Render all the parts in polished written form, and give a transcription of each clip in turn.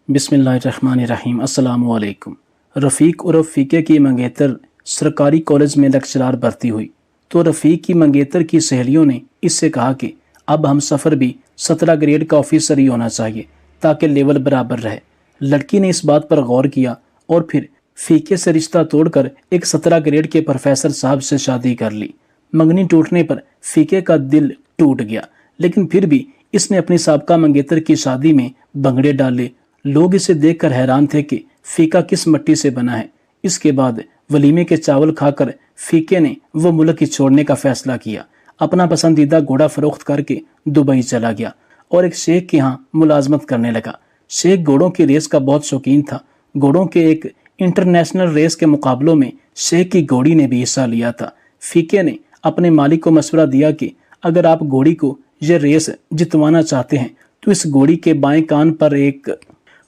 बिस्मिल्लाहिर्रहमानिर्रहीम। अस्सलाम वालेकुम। रफ़ीक उर्फ फ़ीके की मंगेतर सरकारी कॉलेज में लेक्चरार भर्ती हुई तो रफ़ीक की मंगेतर की सहेलियों ने इससे कहा कि अब हम सफ़र भी 17 ग्रेड का ऑफिसर ही होना चाहिए ताकि लेवल बराबर रहे। लड़की ने इस बात पर गौर किया और फिर फ़ीके से रिश्ता तोड़कर एक 17 ग्रेड के प्रोफेसर साहब से शादी कर ली। मंगनी टूटने पर फ़ीके का दिल टूट गया, लेकिन फिर भी इसने अपनी साबका मंगेतर की शादी में भंगड़े डाले। लोग इसे देखकर हैरान थे कि फ़ीका किस मिट्टी से बना है। इसके बाद वलीमे के चावल खाकर फ़ीके ने वो मुल्क ही छोड़ने का फैसला किया। अपना पसंदीदा घोड़ा फरोख्त करके दुबई चला गया और एक शेख के यहाँ मुलाजमत करने लगा। शेख घोड़ों की रेस का बहुत शौकीन था। घोड़ों के एक इंटरनेशनल रेस के मुकाबलों में शेख की घोड़ी ने भी हिस्सा लिया था। फ़ीके ने अपने मालिक को मशवरा दिया कि अगर आप घोड़ी को यह रेस जितवाना चाहते हैं तो इस घोड़ी के बाएं कान पर एक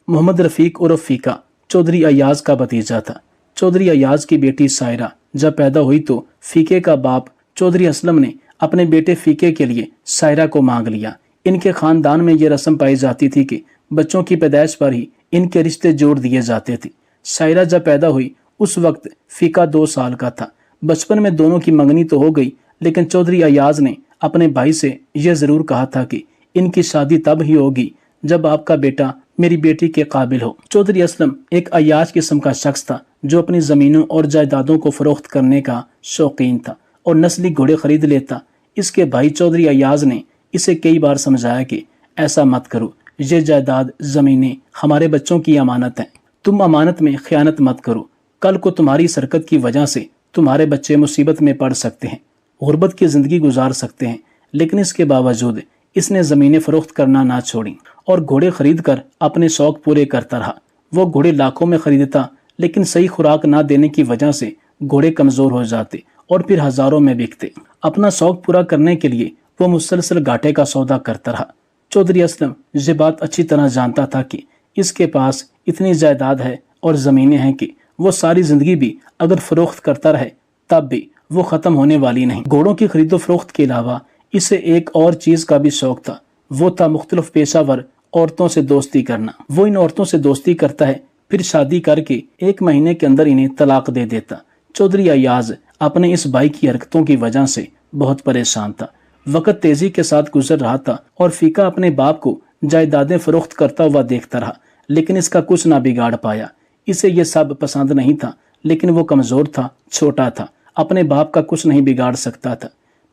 मोहम्मद रफ़ीक उर्फ फ़ीका चौधरी अयाज का भतीजा था। चौधरी अयाज की बेटी सायरा जब पैदा हुई तो फ़ीके का बाप चौधरी असलम ने अपने बेटे फ़ीके के लिए सायरा को मांग लिया। इनके ख़ानदान में ये रस्म पाई जाती थी कि बच्चों की पैदाइश पर ही इनके रिश्ते जोड़ दिए जाते थे। सायरा जब पैदा हुई उस वक्त फ़ीका 2 साल का था। बचपन में दोनों की मंगनी तो हो गई, लेकिन चौधरी अयाज ने अपने भाई से यह ज़रूर कहा था कि इनकी शादी तब ही होगी जब आपका बेटा मेरी बेटी के काबिल हो। चौधरी असलम एक अयाज किस्म का शख्स था जो अपनी ज़मीनों और जायदादों को फरोख्त करने का शौकीन था और नस्ली घोड़े खरीद लेता। इसके भाई चौधरी अयाज ने इसे कई बार समझाया कि ऐसा मत करो, ये जायदाद ज़मीनें हमारे बच्चों की अमानत हैं, तुम अमानत में खयानत मत करो। कल को तुम्हारी सरकत की वजह से तुम्हारे बच्चे मुसीबत में पड़ सकते हैं, गुर्बत की ज़िंदगी गुजार सकते हैं। लेकिन इसके बावजूद इसने ज़मीनें फरोख्त करना ना छोड़ी और घोड़े खरीद कर अपने शौक पूरे करता रहा। वो घोड़े लाखों में खरीदता, लेकिन सही खुराक ना देने की वजह से घोड़े कमज़ोर हो जाते और फिर हज़ारों में बिकते। अपना शौक पूरा करने के लिए वो मुसलसल घाटे का सौदा करता रहा। चौधरी असलम ये बात अच्छी तरह जानता था कि इसके पास इतनी जायदाद है और ज़मीनें हैं कि वो सारी ज़िंदगी भी अगर फ़रोख्त करता रहे तब भी वो ख़त्म होने वाली नहीं। घोड़ों की खरीदो फरोख्त के अलावा इसे एक और चीज़ का भी शौक था, वो था मुख्तलिफ पेशावर औरतों से दोस्ती करना। वो इन औरतों से दोस्ती करता है, फिर शादी करके 1 महीने के अंदर इन्हें तलाक दे देता। चौधरी अयाज अपने इस भाई की हरकतों की वजह से बहुत परेशान था। वक्त तेजी के साथ गुजर रहा था और फ़ीका अपने बाप को जायदादें फरोख्त करता हुआ देखता रहा, लेकिन इसका कुछ ना बिगाड़ पाया। इसे ये सब पसंद नहीं था, लेकिन वो कमज़ोर था, छोटा था, अपने बाप का कुछ नहीं बिगाड़ सकता था।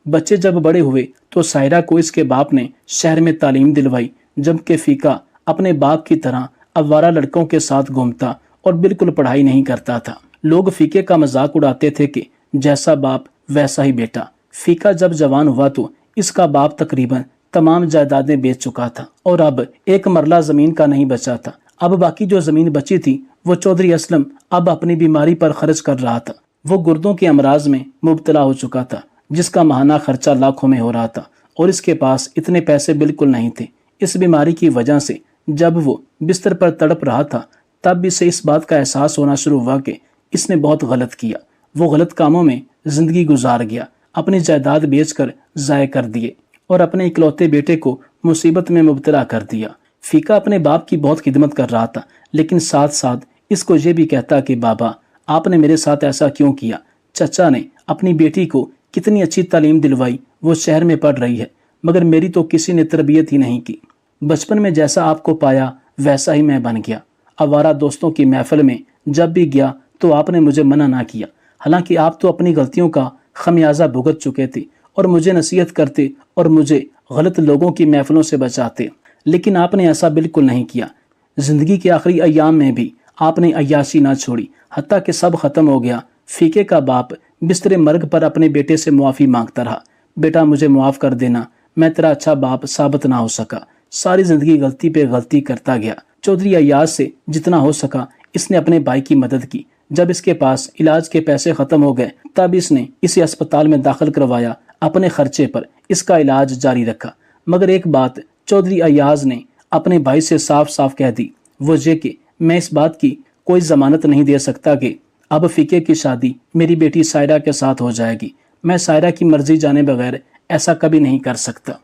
बच्चे जब बड़े हुए तो सायरा को इसके बाप ने शहर में तालीम दिलवाई, जबकि फ़ीका अपने बाप की तरह अवारा लड़कों के साथ घूमता और बिल्कुल पढ़ाई नहीं करता था। लोग फ़ीके का मजाक उड़ाते थे कि जैसा बाप वैसा ही बेटा। फ़ीका जब जवान हुआ तो इसका बाप तकरीबन तमाम जायदादें बेच चुका था और अब एक मरला ज़मीन का नहीं बचा था। अब बाकी जो ज़मीन बची थी वो चौधरी असलम अब अपनी बीमारी पर खर्च कर रहा था। वो गुर्दों के अमराज में मुब्तला हो चुका था, जिसका माहाना खर्चा लाखों में हो रहा था और इसके पास इतने पैसे बिल्कुल नहीं थे। इस बीमारी की वजह से जब वो बिस्तर पर तड़प रहा था तब इसे इस बात का एहसास होना शुरू हुआ कि इसने बहुत गलत किया। वो गलत कामों में ज़िंदगी गुजार गया, अपनी जायदाद बेचकर ज़ाय कर दिए और अपने इकलौते बेटे को मुसीबत में मुब्तला कर दिया। फ़ीका अपने बाप की बहुत खिदमत कर रहा था, लेकिन साथ साथ इसको ये भी कहता कि बाबा आपने मेरे साथ ऐसा क्यों किया। चचा ने अपनी बेटी को कितनी अच्छी तालीम दिलवाई, वो शहर में पढ़ रही है, मगर मेरी तो किसी ने तरबियत ही नहीं की। बचपन में जैसा आपको पाया वैसा ही मैं बन गया। आवारा दोस्तों की महफिल में जब भी गया तो आपने मुझे मना ना किया, हालांकि आप तो अपनी गलतियों का खमियाजा भुगत चुके थे और मुझे नसीहत करते और मुझे गलत लोगों की महफिलों से बचाते, लेकिन आपने ऐसा बिल्कुल नहीं किया। जिंदगी के आखिरी अय्याम में भी आपने अय्याशी ना छोड़ी, हत्ता कि सब खत्म हो गया। फ़ीके का बाप बिस्तरे मर्ग पर अपने बेटे से मुआफ़ी मांगता रहा, बेटा मुझे मुआफ़ कर देना, मैं तेरा अच्छा बाप साबित ना हो सका। सारी जिंदगी गलती पे गलती करता गया। चौधरी अयाज से जितना हो सका इसने अपने भाई की मदद की। जब इसके पास इलाज के पैसे खत्म हो गए तब इसने इसे अस्पताल में दाखिल करवाया, अपने खर्चे पर इसका इलाज जारी रखा। मगर एक बात चौधरी अयाज ने अपने भाई से साफ साफ कह दी, वो ये कि मैं इस बात की कोई जमानत नहीं दे सकता कि अब फ़ीके की शादी मेरी बेटी सायरा के साथ हो जाएगी। मैं सायरा की मर्जी जाने बगैर ऐसा कभी नहीं कर सकता।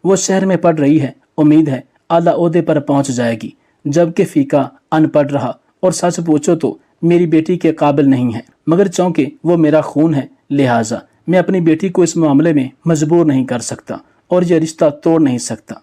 वो शहर में पढ़ रही है, उम्मीद है आला ओहदे पर पहुंच जाएगी। जबकि फीका अनपढ़ रहा और सच पूछो तो मेरी बेटी के काबिल नहीं है, मगर चूंकि वो मेरा खून है लिहाजा मैं अपनी बेटी को इस मामले में मजबूर नहीं कर सकता और ये रिश्ता तोड़ नहीं सकता।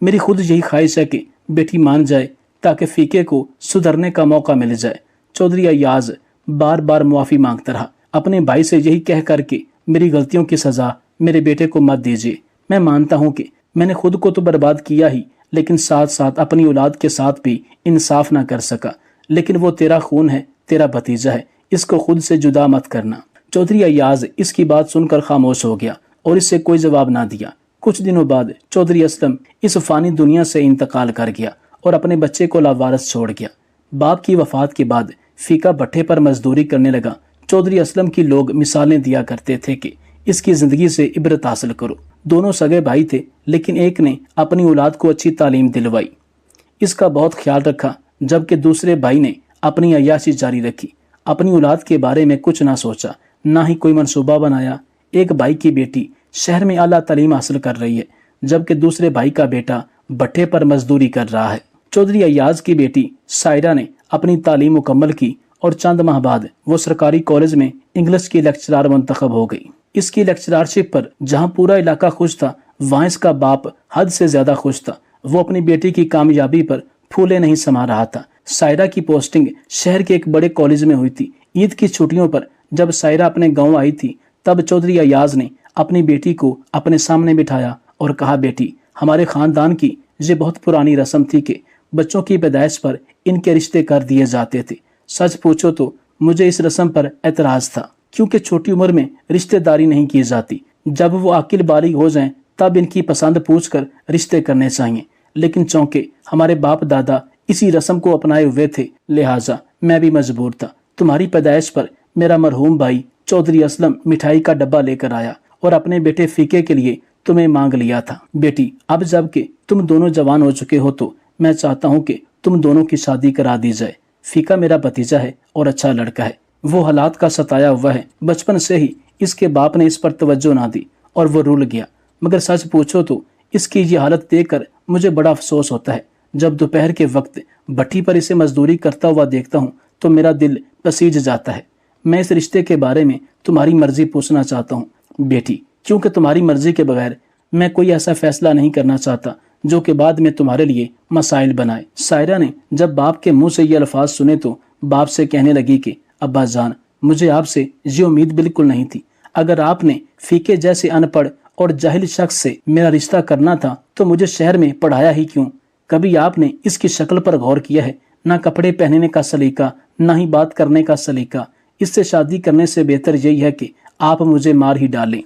मेरी खुद यही ख्वाहिश है कि बेटी मान जाए ताकि फीके को सुधरने का मौका मिल जाए। चौधरी अय्याज बार बार मुआफ़ी मांगता रहा, अपने भाई से यही कह कर के मेरी गलतियों की सज़ा मेरे बेटे को मत दीजिए। मैं मानता हूँ कि मैंने खुद को तो बर्बाद किया ही, लेकिन साथ साथ अपनी औलाद के साथ भी इंसाफ ना कर सका। लेकिन वो तेरा खून है, तेरा भतीजा है, इसको खुद से जुदा मत करना। चौधरी अय्याज इसकी बात सुनकर खामोश हो गया और इससे कोई जवाब ना दिया। कुछ दिनों बाद चौधरी असलम इस फानी दुनिया से इंतकाल कर गया और अपने बच्चे को लावारिस छोड़ गया। बाप की वफात के बाद फीका भट्टे पर मजदूरी करने लगा। चौधरी असलम की लोग मिसालें दिया करते थे कि इसकी जिंदगी से इबरत हासिल करो। दोनों सगे भाई थे, लेकिन एक ने अपनी औलाद को अच्छी तालीम दिलवाई, इसका बहुत ख्याल रखा, जबकि दूसरे भाई ने अपनी अय्याशी जारी रखी। अपनी औलाद के बारे में कुछ ना सोचा, ना ही कोई मंसूबा बनाया। एक भाई की बेटी शहर में आला तालीम हासिल कर रही है, जबकि दूसरे भाई का बेटा भट्टे पर मजदूरी कर रहा है। चौधरी अय्याज की बेटी सायरा ने अपनी तालीम मुकम्मल की और चंद माह बाद वो सरकारी कॉलेज में इंग्लिश की लेक्चरार मुंतखब हो गई। इसकी लेक्चरारशिप पर जहां पूरा इलाका खुश था, वहां इसका बाप हद से ज्यादा खुश था। वो अपनी बेटी की कामयाबी पर फूले नहीं समा रहा था। सायरा की पोस्टिंग शहर के एक बड़े कॉलेज में हुई थी। ईद की छुट्टियों पर जब सायरा अपने गाँव आई थी, तब चौधरी अय्याज ने अपनी बेटी को अपने सामने बिठाया और कहा, बेटी, हमारे खानदान की ये बहुत पुरानी रस्म थी कि बच्चों की पैदाइश पर इनके रिश्ते कर दिए जाते थे। सच पूछो तो मुझे इस रस्म पर एतराज था, क्योंकि छोटी उम्र में रिश्तेदारी नहीं की जाती। जब वो अकिल बालिग हो जाएं तब इनकी पसंद पूछकर रिश्ते करने चाहिए। लेकिन चूंकि हमारे बाप दादा इसी रस्म को अपनाए हुए थे, लिहाजा मैं भी मजबूर था। तुम्हारी पैदाइश पर मेरा मरहूम भाई चौधरी असलम मिठाई का डब्बा लेकर आया और अपने बेटे फीके के लिए तुम्हें मांग लिया था। बेटी, अब जबकि तुम दोनों जवान हो चुके हो तो मैं चाहता हूँ कि तुम दोनों की शादी करा दी जाए। फीका मेरा भतीजा है और अच्छा लड़का है। वो हालात का सताया हुआ है। बचपन से ही इसके बाप ने इस पर तवज्जो ना दी और वो रुल गया। मगर सच पूछो तो इसकी ये हालत देखकर मुझे बड़ा अफसोस होता है। जब दोपहर के वक्त भट्टी पर इसे मजदूरी करता हुआ देखता हूँ तो मेरा दिल पसीज जाता है। मैं इस रिश्ते के बारे में तुम्हारी मर्जी पूछना चाहता हूँ बेटी, क्योंकि तुम्हारी मर्जी के बगैर मैं कोई ऐसा फैसला नहीं करना चाहता जो कि बाद में तुम्हारे लिए मसाइल बनाए। सायरा ने जब बाप के मुंह से ये अल्फाज सुने तो बाप से कहने लगी कि अब्बा जान, मुझे आपसे ये उम्मीद बिल्कुल नहीं थी। अगर आपने फीके जैसे अनपढ़ और जाहिल शख्स से मेरा रिश्ता करना था तो मुझे शहर में पढ़ाया ही क्यों? कभी आपने इसकी शक्ल पर गौर किया है? ना कपड़े पहनने का सलीका, ना ही बात करने का सलीका। इससे शादी करने से बेहतर यही है कि आप मुझे मार ही डालें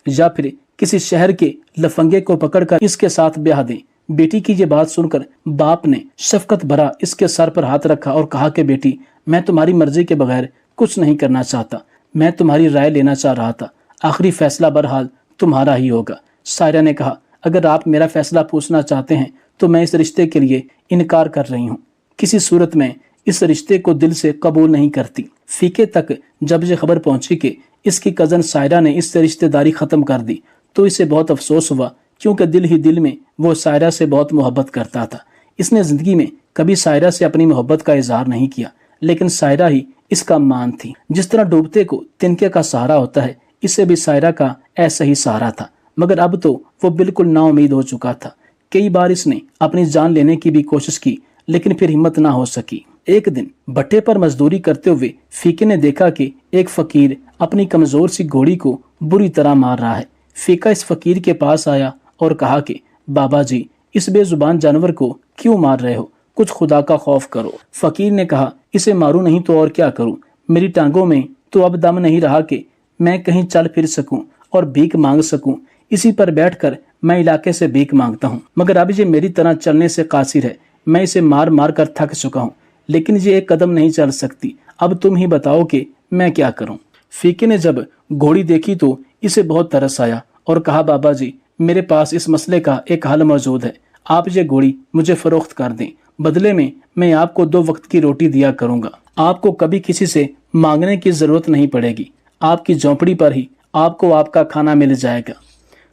या फिर किसी शहर के लफंगे को पकड़कर इसके साथ ब्याह दें। बेटी की ये बात सुनकर बाप ने शफकत भरा इसके सर पर हाथ रखा और कहा कि बेटी, मैं तुम्हारी मर्जी के बगैर कुछ नहीं करना चाहता। मैं तुम्हारी राय लेना चाह रहा था। आखिरी फैसला बहरहाल तुम्हारा ही होगा। सायरा ने कहा, अगर आप मेरा फैसला पूछना चाहते हैं तो मैं इस रिश्ते के लिए इनकार कर रही हूँ। किसी सूरत में इस रिश्ते को दिल से कबूल नहीं करती। फीके तक जब ये खबर पहुंची कि इसकी कजन सायरा ने इससे रिश्तेदारी खत्म कर दी तो इसे बहुत अफसोस हुआ, क्योंकि दिल ही दिल में वो सायरा से बहुत मोहब्बत करता था। इसने जिंदगी में कभी सायरा से अपनी मोहब्बत का इजहार नहीं किया, लेकिन सायरा ही इसका मान थी। जिस तरह डूबते को तिनके का सहारा होता है, इससे भी सायरा का ऐसा ही सहारा था। मगर अब तो वो बिल्कुल नाउमीद हो चुका था। कई बार इसने अपनी जान लेने की भी कोशिश की, लेकिन फिर हिम्मत ना हो सकी। एक दिन भट्टे पर मजदूरी करते हुए फीके ने देखा कि एक फकीर अपनी कमजोर सी घोड़ी को बुरी तरह मार रहा है। फीका इस फकीर के पास आया और कहा कि बाबा जी, इस बेजुबान जानवर को क्यों मार रहे हो? कुछ खुदा का खौफ करो। फकीर ने कहा, इसे मारूं नहीं तो और क्या करूं? मेरी टांगों में तो अब दम नहीं रहा कि मैं कहीं चल फिर सकूं और भीख मांग सकूं। इसी पर बैठकर मैं इलाके से भीख मांगता हूं, मगर अब ये मेरी तरह चलने से कासिर है। मैं इसे मार मार कर थक चुका हूं, लेकिन ये एक कदम नहीं चल सकती। अब तुम ही बताओ कि मैं क्या करूं? फीके ने जब घोड़ी देखी तो इसे बहुत तरस आया और कहा, बाबा जी, मेरे पास इस मसले का एक हल मौजूद है। आप ये घोड़ी मुझे फरोख्त कर दें, बदले में मैं आपको 2 वक्त की रोटी दिया करूंगा। आपको कभी किसी से मांगने की जरूरत नहीं पड़ेगी। आपकी झोंपड़ी पर ही आपको आपका खाना मिल जाएगा।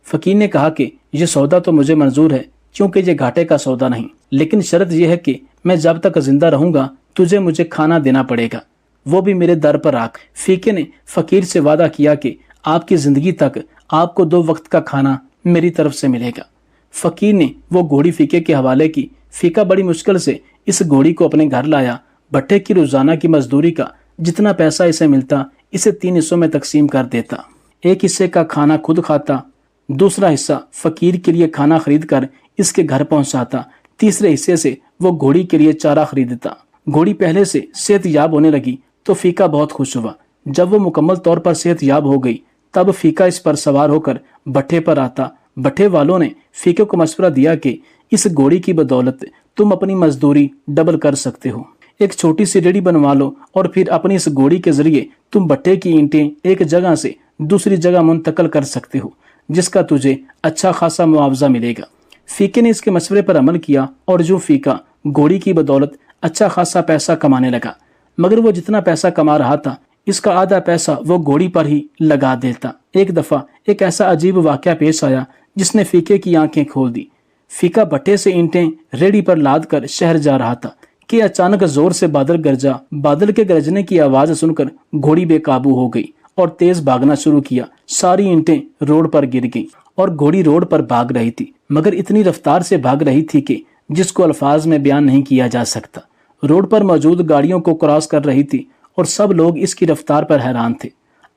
फकीर ने कहा कि यह सौदा तो मुझे मंजूर है, کیونکہ یہ گھاٹے کا سودا نہیں، لیکن شرط یہ ہے کہ میں جب تک زندہ رہوں گا تجھے مجھے کھانا دینا پڑے گا، وہ بھی میرے در پر آ کر۔ فیکے نے فقیر سے وعدہ کیا کہ آپ کی زندگی تک آپ کو 2 وقت کا کھانا میری طرف سے ملے گا۔ فقیر نے وہ گھوڑی فیکے کے حوالے کی۔ فیکا بڑی مشکل سے اس گھوڑی کو اپنے گھر لایا۔ بھٹے کی روزانہ کی مزدوری کا جتنا پیسہ اسے ملتا اسے 3 حصوں میں تقسیم کر دیتا۔ ایک حصے کا کھانا خود کھاتا، دوسرا حصہ فقیر کے لیے کھانا خرید کر اس کے گھر پہنچاتا، تیسرے حصے سے وہ گھوڑی کے لیے چارہ خریدتا۔ گھوڑی پہلے سے صحت یاب ہونے لگی تو فیکا بہت خوش ہوا۔ جب وہ مکمل طور پر صحت یاب ہو گئی تب فیکا اس پر سوار ہو کر بھٹے پر آتا۔ بھٹے والوں نے فیکے کو مشورہ دیا کہ اس گھوڑی کی بدولت تم اپنی مزدوری ڈبل کر سکتے ہو، ایک چھوٹی سی ریڑھی بنوا لو اور پھر اپنی اس گھوڑی کے ذریعے تم بھٹے کی اینٹیں ایک جگہ سے دوسری جگہ منتقل کر سکتے ہو، جس کا تجھے اچھا خاصا معاوضہ ملے گا۔ فیکے نے اس کے مشورے پر عمل کیا اور جو فیکا گھوڑی کی بدولت اچھا خاصا پیسہ کمانے لگا، مگر وہ جتنا پیسہ کما رہا تھا اس کا آدھا پیسہ وہ گھوڑی پر ہی لگا دیتا۔ ایک دفعہ ایک ایسا عجیب واقعہ پیش آیا جس نے فیکے کی آنکھیں کھول دی۔ فیکا بھٹے سے اینٹیں ریڑھی پر لاد کر شہر جا رہا تھا کہ اچانک زور سے بادل گرجا۔ بادل کے گرجنے کی آواز سن کر گھوڑی بے قابو ہو گئی اور تیز بھاگنا شروع کیا۔ ساری اینٹیں روڈ پر گر گئیں اور گھوڑی روڈ پر بھاگ رہی تھی، مگر اتنی رفتار سے بھاگ رہی تھی کہ جس کو الفاظ میں بیان نہیں کیا جا سکتا۔ روڈ پر موجود گاڑیوں کو کراس کر رہی تھی اور سب لوگ اس کی رفتار پر حیران تھے۔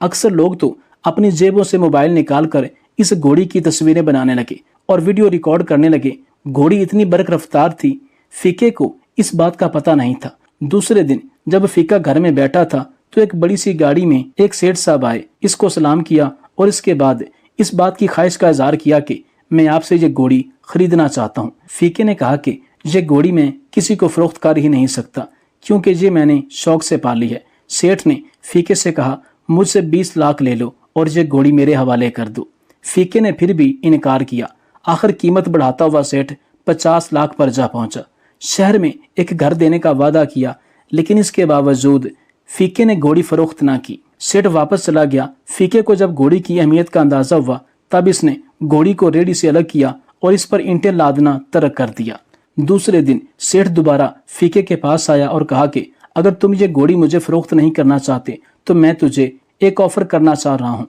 اکثر لوگ تو اپنی جیبوں سے موبائل نکال کر اس گھوڑی کی تصویریں بنانے لگے اور ویڈیو ریکارڈ کرنے لگے۔ گھوڑی اتنی برق رفتار تھی، فیکے کو اس بات کا پتہ نہیں تھا۔ دوسرے دن جب فیکا گھر میں بیٹھا تھا تو ایک بڑی سی گاڑی میں ایک سیٹھ صاحب آئے، اس کو سلام کیا اور اس کے بعد اس بات کی خواہش کا اظہار کیا کہ میں آپ سے یہ گھوڑی خریدنا چاہتا ہوں۔ فیکے نے کہا کہ یہ گھوڑی میں کسی کو فروخت کر ہی نہیں سکتا کیونکہ یہ میں نے شوق سے پالی ہے۔ سیٹھ نے فیکے سے کہا مجھ سے 20 لاکھ لے لو اور یہ گھوڑی میرے حوالے کر دو۔ فیکے نے پھر بھی انکار کیا۔ آخر قیمت بڑھاتا ہوا سیٹھ 50 لاکھ پر جا پہنچا۔ شہر میں ایک گھر دینے کا وعدہ کیا، لیکن اس کے باوجود فیکے نے گھوڑی فروخت نہ کی۔ سیٹھ واپس چلا گیا۔ فیکے کو جب گھوڑی کی اہمیت کا اندازہ ہوا تب اس نے گھوڑی کو ریڑھی سے الگ کیا اور اس پر اینٹیں لادنا ترک کر دیا۔ دوسرے دن سیٹھ دوبارہ فیکے کے پاس آیا اور کہا کہ اگر تم یہ گھوڑی مجھے فروخت نہیں کرنا چاہتے تو میں تجھے ایک آفر کرنا چاہ رہا ہوں۔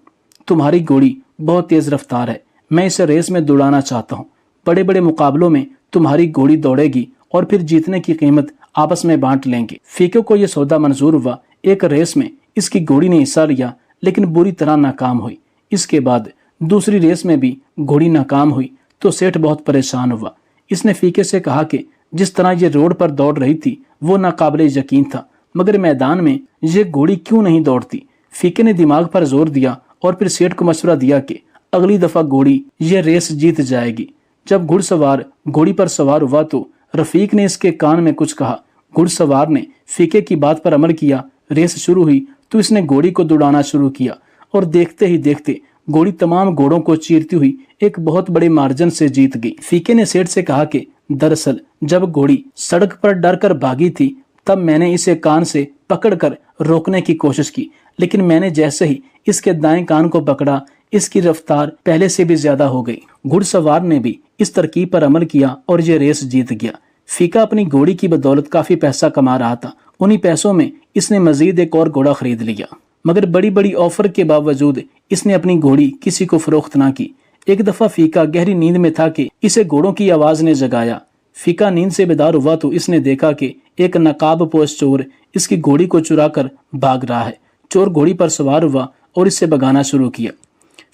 تمہاری گھوڑی بہت تیز رفتار ہے، میں اسے ریس میں دوڑانا چاہتا ہوں۔ بڑے بڑے مقابلوں میں تمہاری گھوڑی دوڑے گی اور پھر جیتنے کی قیمت آپس میں بانٹ لیں گے۔ فیکے کو یہ سودا منظور ہوا۔ ایک ریس میں اس کی گھوڑی نے حصہ لیا لیکن بری طرح ناکام ہوئی۔ اس کے بعد دوسری ریس میں بھی گھوڑی ناکام ہوئی تو سیٹھ بہت پریشان ہوا۔ اس نے فیکے سے کہا کہ جس طرح یہ روڈ پر دوڑ رہی تھی وہ ناقابل یقین تھا، مگر میدان میں یہ گھوڑی کیوں نہیں دوڑتی؟ فیکے نے دماغ پر زور دیا اور پھر سیٹھ کو مشورہ دیا کہ اگلی دفعہ گھوڑی یہ ریس جیت جائے گی۔ جب گھڑ سوار گھوڑی پر سوار ہوا تو رفیق نے اس کے کان میں کچھ کہا۔ گھڑ سوار نے فیکے کی بات پر عمل کیا۔ ریس شروع ہوئی تو اس نے گھوڑی کو دوڑانا شروع کیا اور دیکھتے ہی دیکھتے گھوڑی تمام گھوڑوں کو چیرتی ہوئی ایک بہت بڑے مارجن سے جیت گئی۔ فیکے نے سیٹھ سے کہا کہ دراصل جب گھوڑی سڑک پر ڈر کر بھاگی تھی تب میں نے اسے کان سے پکڑ کر روکنے کی کوشش کی، لیکن میں نے جیسے ہی اس کے دائیں کان کو پکڑا اس کی رفتار پہلے سے بھی زیادہ ہو گئی۔ گھڑ سوار نے بھی اس ترکیب پر عمل کیا اور یہ ریس جیت گیا۔ فیکا اپنی گھوڑی کی بدولت کافی پیسہ کما رہا تھا۔ انہی پیسوں میں اس نے مزید ایک اور گھوڑا خرید لیا، مگر بڑی بڑی آفر کے باوجود اس نے اپنی گھوڑی کسی کو فروخت نہ کی۔ ایک دفعہ فیکا گہری نیند میں تھا کہ اسے گھوڑوں کی آواز نے جگایا۔ فیکا نیند سے بیدار ہوا تو اس نے دیکھا کہ ایک نقاب پوش چور اس کی گھوڑی کو چرا کر بھاگ رہا ہے۔ چور گھوڑی پر سوار ہوا اور اس سے بھگانا شروع کیا۔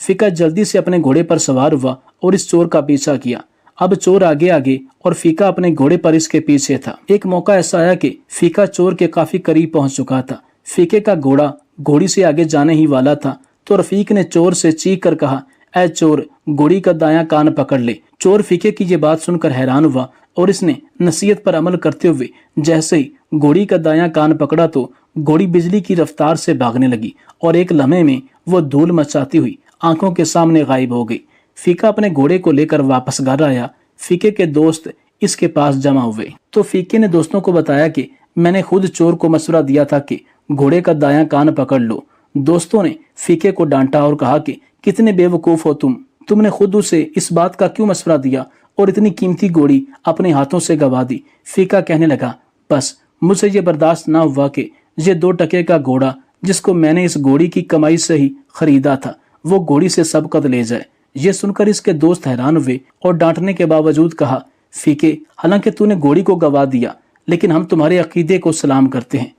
فیکا جلدی سے اپنے گھوڑے پر سوار ہوا اور اس چور کا پیچھا کیا۔ اب چور آگے آگے اور فیکا اپنے گھوڑے پر اس کے پیچھے تھا۔ ایک موقع ایسا آیا کہ فیکا چور کے کافی قریب پہنچ چکا تھا۔ فیکے کا گھوڑا گھوڑی سے آگے جانے ہی والا تھا تو رفیق نے چور سے چیخ کر کہا، اے چور، گھوڑی کا دایاں کان پکڑ لے۔ چور فیکے کی یہ بات سن کر حیران ہوا اور اس نے نصیحت پر عمل کرتے ہوئے جیسے ہی گھوڑی کا دایاں کان پکڑا تو گھوڑی بجلی کی رفتار سے بھاگنے لگی اور ایک لمحے میں وہ دھول مچاتی ہوئی آنکھوں کے سامنے غائب ہو گئی۔ فیکا اپنے گھوڑے کو لے کر واپس گھر آیا۔ فیکے کے دوست اس کے پاس جمع ہوئے تو فیکے نے دوستوں کو بتایا کہ میں نے خود چور کو مشورہ دیا تھا کہ گھوڑے کا دایاں کان پکڑ لو۔ دوستوں نے فیکے کو ڈانٹا اور کہا کہ کتنے بے وقوف ہو تم نے خود اسے اس بات کا کیوں مشورہ دیا और इतनी कीमती घोड़ी अपने हाथों से गवा दी। फीका कहने लगा, बस मुझे ये बर्दाश्त ना हुआ कि ये 2 टके का घोड़ा जिसको मैंने इस घोड़ी की कमाई से ही खरीदा था, वो घोड़ी से सबकत ले जाए। ये सुनकर इसके दोस्त हैरान हुए और डांटने के बावजूद कहा, फीके, हालांकि तूने घोड़ी को गवा दिया, लेकिन हम तुम्हारे अकीदे को सलाम करते हैं।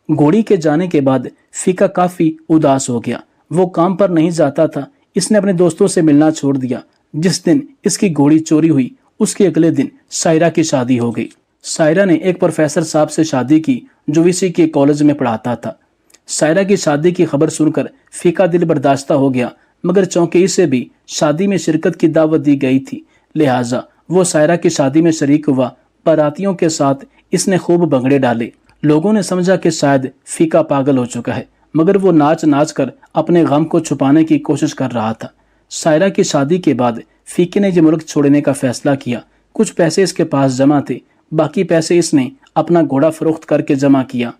घोड़ी के जाने के बाद फीका काफी उदास हो गया। वो काम पर नहीं जाता था। इसने अपने दोस्तों से मिलना छोड़ दिया। जिस दिन इसकी घोड़ी चोरी हुई, उसके अगले दिन सायरा की शादी हो गई। सायरा ने एक प्रोफेसर साहब से शादी की जो इसी के कॉलेज में पढ़ाता था। सायरा की शादी की खबर सुनकर फीका दिल बर्दाश्ता हो गया, मगर चूंकि इसे भी शादी में शिरकत की दावत दी गई थी, लिहाजा वो सायरा की शादी में शरीक हुआ। बारातियों के साथ इसने खूब भंगड़े डाले। लोगों ने समझा कि शायद फीका पागल हो चुका है, मगर वो नाच नाच कर अपने गम को छुपाने की कोशिश कर रहा था। सायरा की शादी के बाद फीके ने ये मुल्क छोड़ने का फैसला किया। कुछ पैसे इसके पास जमा थे, बाकी पैसे इसने अपना घोड़ा फरोख्त करके जमा किया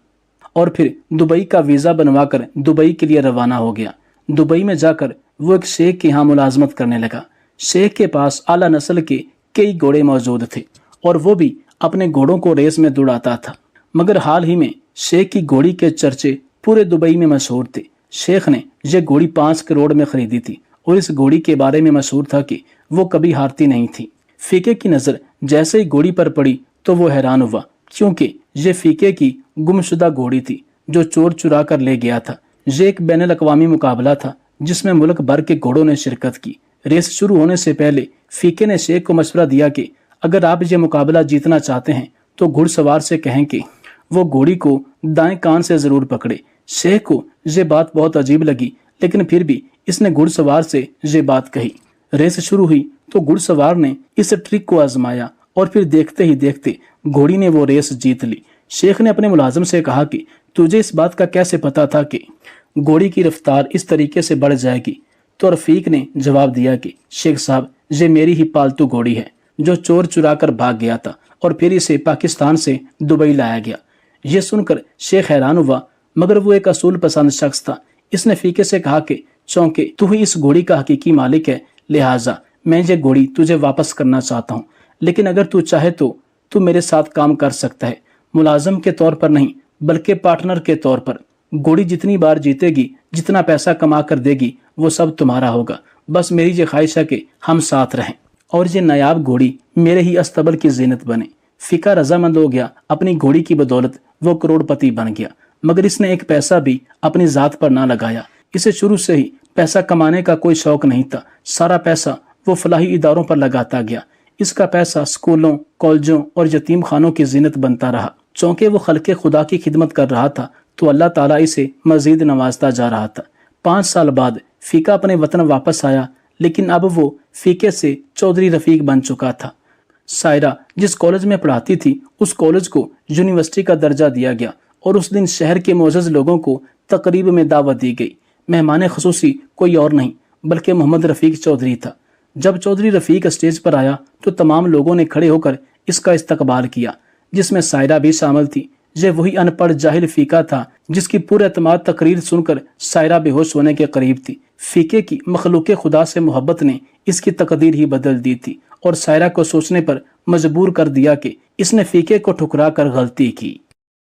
और फिर दुबई का वीजा बनवाकर दुबई के लिए रवाना हो गया। दुबई में जाकर वो एक शेख के यहाँ मुलाजमत करने लगा। शेख के पास आला नस्ल के कई घोड़े मौजूद थे और वो भी अपने घोड़ों को रेस में दौड़ाता था। मगर हाल ही में शेख की घोड़ी के चर्चे पूरे दुबई में मशहूर थे। शेख ने यह घोड़ी 5 करोड़ में खरीदी थी और इस घोड़ी के बारे में मशहूर था कि वो कभी हारती नहीं थी। फीके की नजर जैसे ही घोड़ी पर पड़ी तो वो हैरान हुआ, क्योंकि ये फीके की गुमशुदा घोड़ी थी जो चोर चुरा कर ले गया था। ये एक बैनुल अक़वामी मुकाबला था जिसमें मुल्क भर के घोड़ों ने शिरकत की। रेस शुरू होने से पहले फीके ने शेख को मशवरा दिया कि अगर आप ये मुकाबला जीतना चाहते हैं तो घुड़सवार से कहें कि वो घोड़ी को दाएं कान से जरूर पकड़े। शेख को ये बात बहुत अजीब लगी, लेकिन फिर भी इसने घुड़सवार से ये बात कही। रेस शुरू हुई तो घुड़सवार ने इस ट्रिक को आजमाया और फिर देखते ही देखते घोड़ी ने वो रेस जीत ली। शेख ने अपने मुलाजिम से कहा कि तुझे इस बात का कैसे पता था कि घोड़ी की रफ्तार इस तरीके से बढ़ जाएगी? तो रफीक ने जवाब दिया कि शेख साहब, ये मेरी ही पालतू घोड़ी है जो चोर चुरा कर भाग गया था और फिर इसे पाकिस्तान से दुबई लाया गया। ये सुनकर शेख हैरान हुआ, मगर वो एक असूल पसंद शख्स था। इसने फीके से कहा कि चूंकि तू ही इस घोड़ी का हकीकी मालिक है, लिहाजा मैं ये घोड़ी तुझे वापस करना चाहता हूँ, लेकिन अगर तू चाहे तो तू मेरे साथ काम कर सकता है, मुलाजम के तौर पर नहीं बल्कि पार्टनर के तौर पर। घोड़ी जितनी बार जीतेगी, जितना पैसा कमा कर देगी, वो सब तुम्हारा होगा। बस मेरी ये ख्वाहिश है कि हम साथ रहें और ये नायाब घोड़ी मेरे ही अस्तबल की जीनत बने। फीका रजामंद हो गया। अपनी घोड़ी की बदौलत वो करोड़पति बन गया, मगर इसने एक पैसा भी अपनी जात पर ना लगाया। इसे शुरू से ही पैसा कमाने का कोई शौक नहीं था। सारा पैसा वो फलाही इदारों पर लगाता गया। इसका पैसा स्कूलों, कॉलेजों और यतीम खानों की जीनत बनता रहा। चूंकि वो खल्के खुदा की खिदमत कर रहा था तो अल्लाह ताला इसे मजीद नवाजता जा रहा था। 5 साल बाद फीका अपने वतन वापस आया, लेकिन अब वो फीके से चौधरी रफीक बन चुका था। सायरा जिस कॉलेज में पढ़ाती थी, उस कॉलेज को यूनिवर्सिटी का दर्जा दिया गया और उस दिन शहर के मोअज़्ज़ज़ लोगों को तकरीब में दावत दी गई। मेहमान खुसूसी कोई और नहीं बल्कि मोहम्मद रफीक चौधरी था। जब चौधरी रफीक स्टेज पर आया तो तमाम लोगों ने खड़े होकर इसका इस्तकबाल किया, जिसमें सायरा भी शामिल थी। ये वही अनपढ़ जाहिल फीका था जिसकी पूरे एतमाद तकरीर सुनकर सायरा बेहोश होने के करीब थी। फीके की मखलूके खुदा से मोहब्बत ने इसकी तकदीर ही बदल दी थी और सायरा को सोचने पर मजबूर कर दिया कि इसने फीके को ठुकरा कर गलती की।